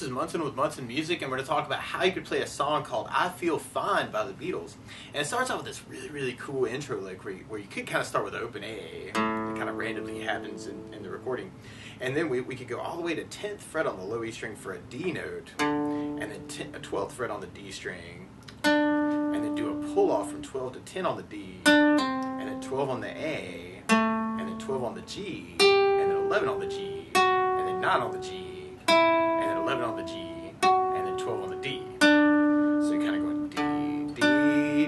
is Munson with Munson Music, and we're going to talk about how you could play a song called I Feel Fine by the Beatles. And it starts off with this really cool intro lick where you could kind of start with open A. It kind of randomly happens in the recording. And then we could go all the way to 10th fret on the low E string for a D note, and then a 12th fret on the D string, and then do a pull off from 12 to 10 on the D, and then 12 on the A, and then 12 on the G, and then 11 on the G, and then 9 on the G, and then 11 on the G, and then 12 on the D. So you kind of go D, D,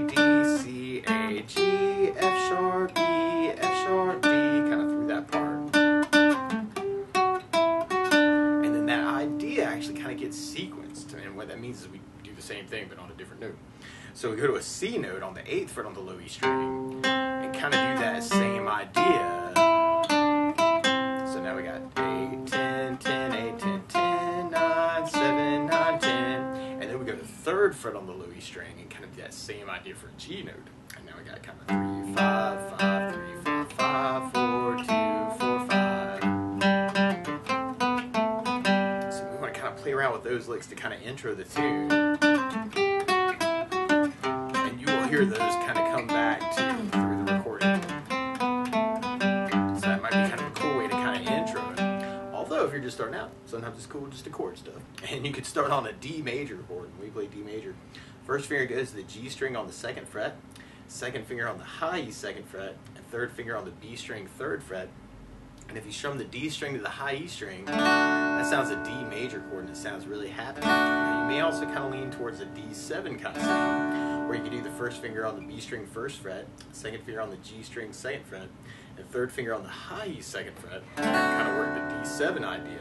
D, C, A, G, F sharp, E, F sharp, D, kind of through that part. And then that idea actually kind of gets sequenced, and what that means is we do the same thing but on a different note. So we go to a C note on the 8th fret on the low E string, and kind of do that same idea. So now we got 8, 10, 10, 8, 10, 10, 9, 7, 9, 10. And then we go to 3rd fret on the low E string and kind of do that same idea for a G note. And now we got kind of 3, 5, 5, 3, 4, 5, 4, 2, 4, 5. So we want to kind of play around with those licks to kind of intro the tune. And you will hear those kind of come back to through the recording. So that might be kind of a cool way to kind of intro it. Although if you're just starting out, sometimes it's cool just to chord stuff. And you could start on a D major chord. We play D major. First finger goes to the G string on the 2nd fret, second finger on the high E 2nd fret, and third finger on the B string 3rd fret. And if you strum the D string to the high E string, that sounds a D major chord and it sounds really happy. Now you may also kind of lean towards a D7 kind of sound, where you can do the first finger on the B string 1st fret, second finger on the G string 2nd fret, and third finger on the high E 2nd fret, kind of work the D7 idea.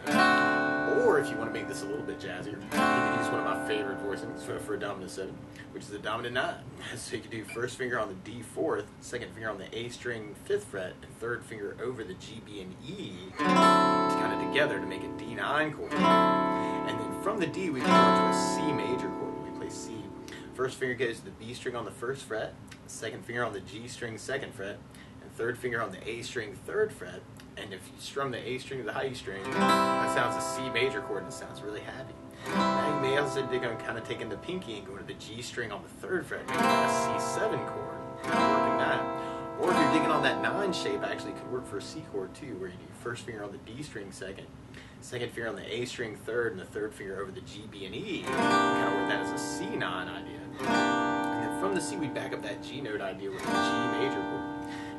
Or if you want to make this a little bit jazzier, you can use one of my favorite voicings for a dominant 7, which is the dominant 9. So you can do first finger on the D4th, second finger on the A string 5th fret, and third finger over the G, B, and E kind of together to make a D9 chord. And then from the D we can go into a C major chord. We play C. First finger goes to the B string on the 1st fret, second finger on the G string 2nd fret, and third finger on the A string 3rd fret. And if you strum the A string to the high E string, that sounds a C major chord and it sounds really happy. Now you may also dig on kind of taking the pinky and go to the G string on the 3rd fret, making a C7 chord, working that. Or if you're digging on that 9 shape, actually it could work for a C chord too, where you do first finger on the D string 2nd, second finger on the A string 3rd, and the third finger over the G, B, and E. Kind of work that as a C9 idea. And then from the C we back up that G note idea with a G major chord.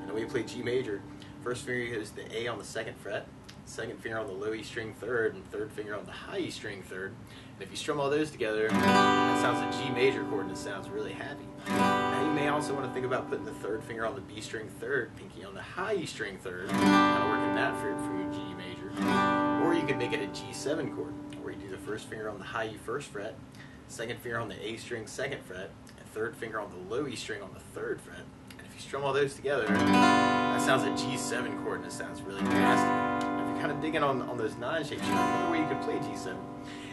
And the way you play G major, first finger goes to the A on the 2nd fret, second finger on the low E string 3rd, and third finger on the high E string 3rd. And if you strum all those together, that sounds a G major chord and it sounds really happy. Now you may also want to think about putting the third finger on the B string 3rd, pinky on the high E string 3rd, kind of working that for your G major. Or you could make it a G7 chord, where you do the first finger on the high E 1st fret, second finger on the A string 2nd fret, and third finger on the low E string on the 3rd fret. And if you strum all those together, that sounds a G7 chord and it sounds really nasty. If you're kind of digging on those 9 shapes, another way you could play G7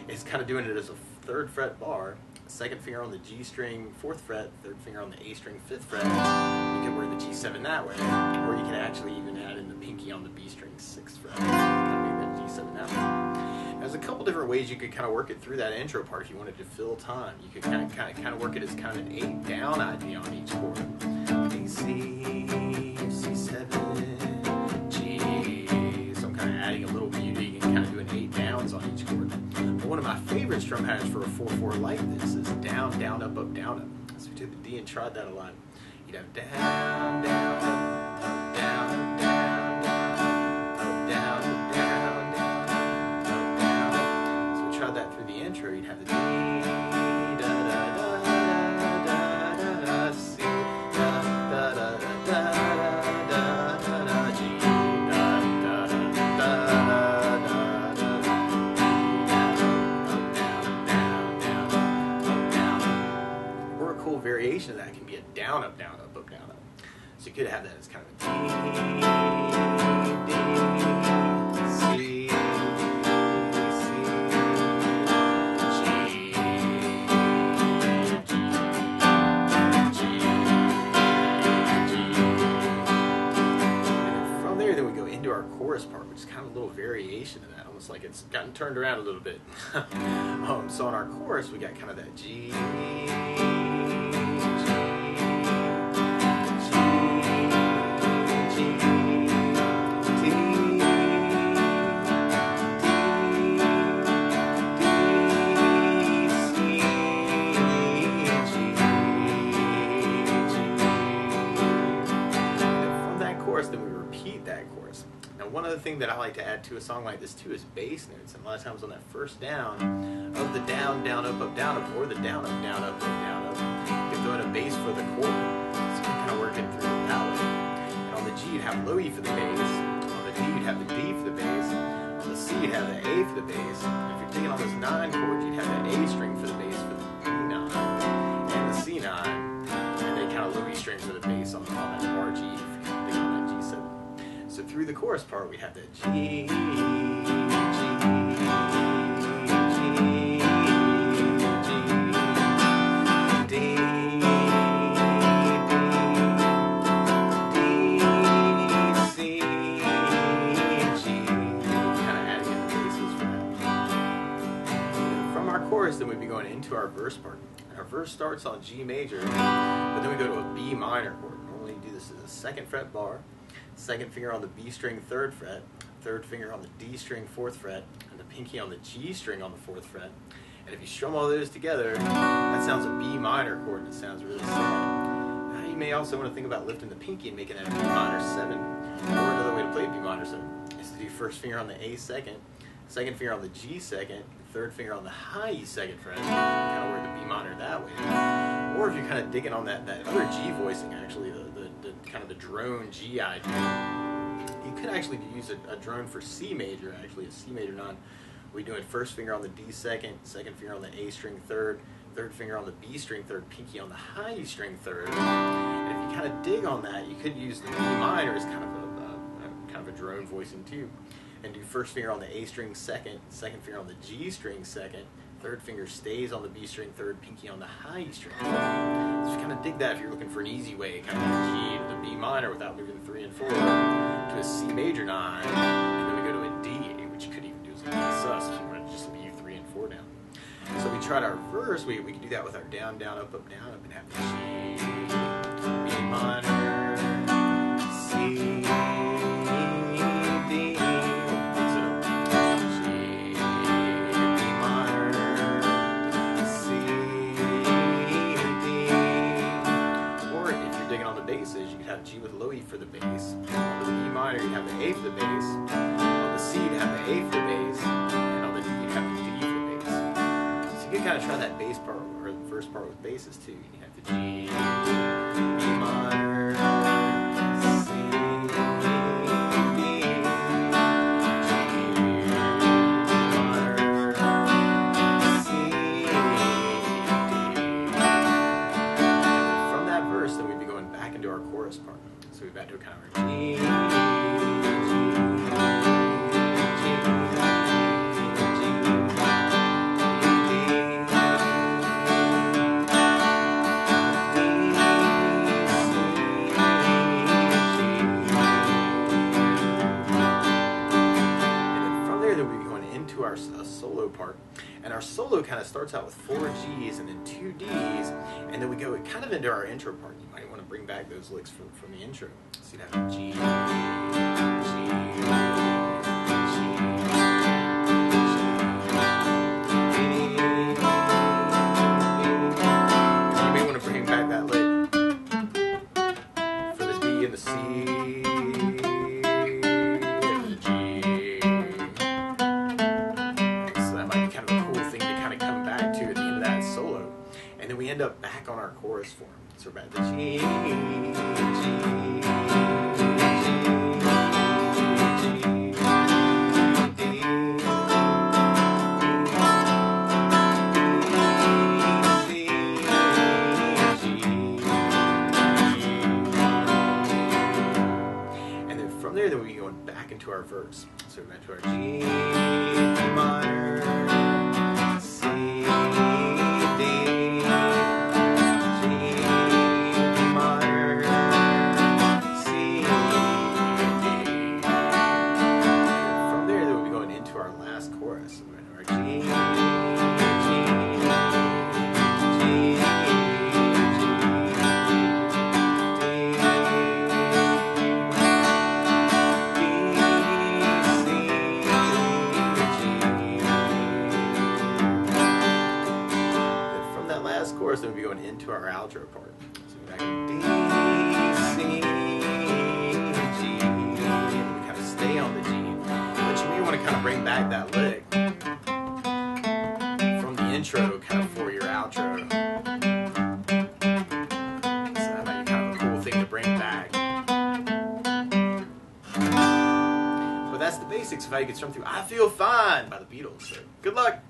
is kind of doing it as a 3rd fret bar, second finger on the G string 4th fret, third finger on the A string 5th fret. You can work the G7 that way, or you can actually even add in the pinky on the B string 6th fret. Kind of make that G7 that way. There's a couple different ways you could kind of work it through that intro part if you wanted to fill time. You could kind of work it as kind of an 8 down idea on each chord. A, C, C7, G. So I'm kind of adding a little beauty and kind of doing 8 downs on each chord. But one of my favorite strum patterns for a 4/4 like this is down, down, up, up, down, up. So we took the D and tried that a lot. You'd have down, down, up, down, up, down, down, up, down, up, down, down, up, down. So we tried that through the intro. You'd have the D, da, da, da, da, da, da, da, C, da, da, da, da, da, da, da, da, G, da, da, da, da, da, da, da. Or a cool variation of that can be a down, up, down, up, up, down, up. So you could have that as kind of a D, D, C, C, G, G, G. And from there, then we go into our chorus part, which is kind of a little variation of that, almost like it's gotten turned around a little bit. So on our chorus, we got kind of that G, one other thing that I like to add to a song like this too is bass notes. And a lot of times on that first down of the down, down, up, down, up, or the down, down, up, down, up, you can throw in a bass for the chord. So you can kind of work it through it that way. And on the G, you'd have low E for the bass. On the D, you'd have the D for the bass. On the C, you'd have the A for the bass. And if you're taking on those 9 chords, you'd have the A string for the bass for the B9 and the C9, and then kind of low E string for the bass on that RG. If you're thinking on that G7. So through the chorus part, we have that G, G, G, D, D, C, G. Kind of adding in the basses for that. From our chorus, then we'd be going into our verse part. And our verse starts on G major, but then we go to a B minor chord. Normally you do this as a 2nd fret bar. 2nd finger on the B string 3rd fret, 3rd finger on the D string 4th fret, and the pinky on the G string on the 4th fret. And if you strum all those together, that sounds a B minor chord, and it sounds really sad. Now you may also want to think about lifting the pinky and making that a B minor 7. Or another way to play a B minor 7 is to do 1st finger on the A 2nd, 2nd finger on the G 2nd, 3rd finger on the high E 2nd fret, kind of work the B minor that way. Or if you're kind of digging on that other G voicing, actually, the kind of the drone G idea, you could actually use a drone for C major, actually, a C major 9. We're doing 1st finger on the D 2nd, 2nd finger on the A string 3rd, 3rd finger on the B string 3rd, pinky on the high E string 3rd. And if you kind of dig on that, you could use the B minor as kind of a drone voicing too, and do 1st finger on the A string 2nd, 2nd finger on the G string 2nd, 3rd finger stays on the B string 3rd, pinky on the high E string 3rd. So you kind of dig that if you're looking for an easy way, kind of the G to the B minor without moving 3 and 4, to a C major 9, and then we go to a D, which you could even do as a D sus if you want to just leave 3 and 4 down. So we tried our verse, we can do that with our down, down, up, down, up, and have the G, B minor, C, D, you could have G with low E for the bass. On the B minor, you'd have the A for the bass. On the C, you'd have the A for the bass. And on the D, you'd have the D for the bass. So you can kind of try that bass part, or the first part with basses too. You have the G, B minor, C, D, G, minor, C, D. And from that verse, then we'd be going back into our chorus part. So we've got to kind of G, G, G, a solo part, and our solo kind of starts out with 4 G's and then 2 D's, and then we go kind of into our intro part. You might want to bring back those licks from the intro. So you'd have G, G, you may want to bring back that lick for the D and the C. And then we end up back on our chorus form. So we're back to G, G, and then from there, we'll be going back into our verse. So we're back to our G, B minor, C, thing to bring back. But that's the basics of how you can strum through I Feel Fine by the Beatles. So good luck.